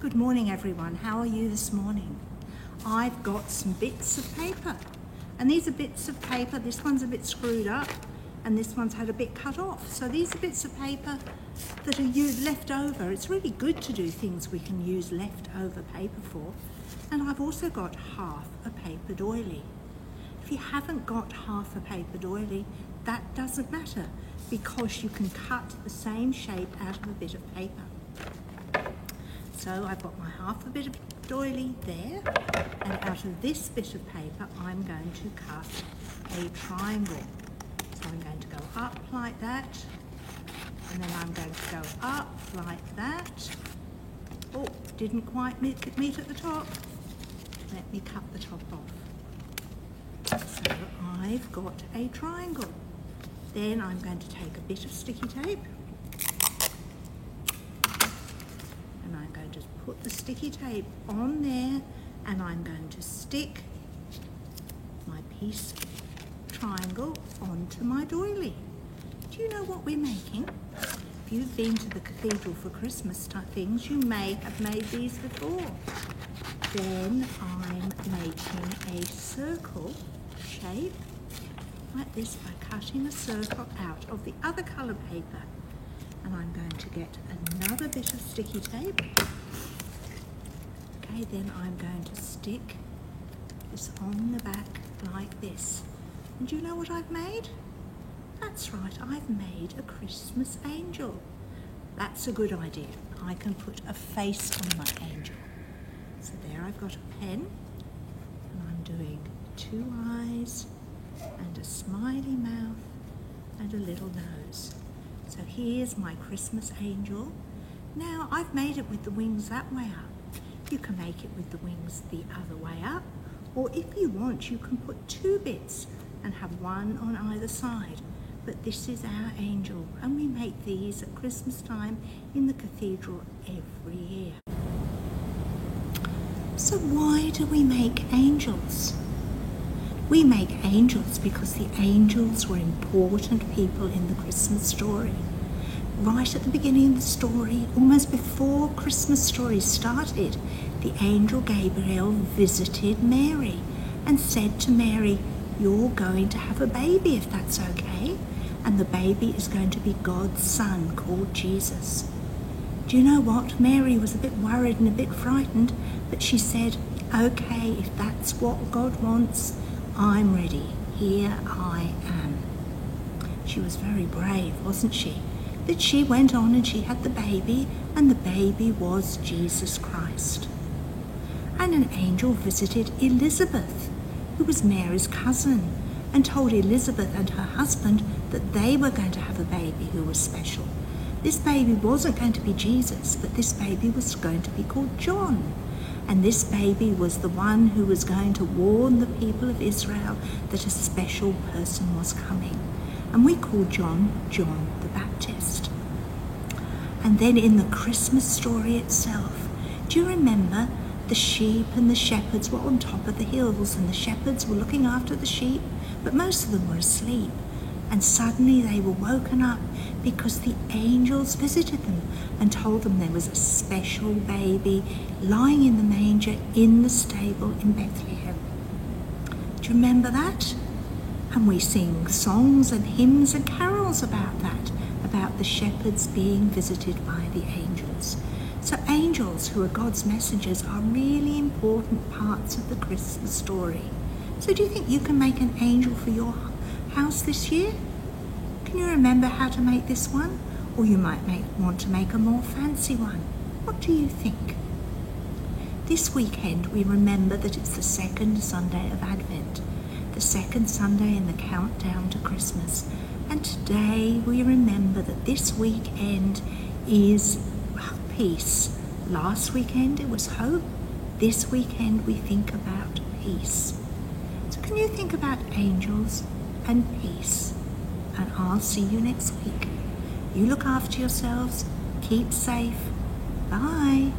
Good morning everyone, how are you this morning? I've got some bits of paper, and these are bits of paper. This one's a bit screwed up and this one's had a bit cut off. So these are bits of paper that are left over. It's really good to do things we can use leftover paper for. And I've also got half a paper doily. If you haven't got half a paper doily, that doesn't matter because you can cut the same shape out of a bit of paper. So I've got my half a bit of doily there, and out of this bit of paper I'm going to cut a triangle. So I'm going to go up like that, and then I'm going to go up like that. Oh, didn't quite meet at the top. Let me cut the top off. So I've got a triangle. Then I'm going to take a bit of sticky tape, and I'm going to put the sticky tape on there, and I'm going to stick my piece of triangle onto my doily. Do you know what we're making? If you've been to the cathedral for Christmas type things, you may have made these before. Then I'm making a circle shape like this by cutting a circle out of the other colour paper. And I'm going to get another bit of sticky tape. Okay, then I'm going to stick this on the back like this. And do you know what I've made? That's right, I've made a Christmas angel. That's a good idea. I can put a face on my angel. So there I've got a pen, and I'm doing 2 eyes and a smiley mouth and a little nose. So here's my Christmas angel. Now I've made it with the wings that way up. You can make it with the wings the other way up, or if you want you can put 2 bits and have one on either side. But this is our angel, and we make these at Christmas time in the cathedral every year. So why do we make angels? We make angels because the angels were important people in the Christmas story. Right at the beginning of the story, almost before Christmas story started, the angel Gabriel visited Mary and said to Mary, "You're going to have a baby if that's okay, and the baby is going to be God's son called Jesus." Do you know what? Mary was a bit worried and a bit frightened, but she said, "Okay, if that's what God wants, I'm ready. Here I am." She was very brave, wasn't she? But she went on and she had the baby, and the baby was Jesus Christ. And an angel visited Elizabeth, who was Mary's cousin, and told Elizabeth and her husband that they were going to have a baby who was special. This baby wasn't going to be Jesus, but this baby was going to be called John. And this baby was the one who was going to warn the people of Israel that a special person was coming. And we call John the Baptist. And then in the Christmas story itself, do you remember the sheep and the shepherds were on top of the hills, and the shepherds were looking after the sheep, but most of them were asleep. And suddenly they were woken up because the angels visited them and told them there was a special baby lying in the manger in the stable in Bethlehem. Do you remember that? And we sing songs and hymns and carols about that, about the shepherds being visited by the angels. So angels, who are God's messengers, are really important parts of the Christmas story. So do you think you can make an angel for your house this year? Can you remember how to make this one? Or you might want to make a more fancy one. What do you think? This weekend we remember that it's the second Sunday of Advent, the second Sunday in the countdown to Christmas. And today we remember that this weekend is peace. Last weekend it was hope. This weekend we think about peace. So can you think about angels and peace? And I'll see you next week. You look after yourselves. Keep safe. Bye.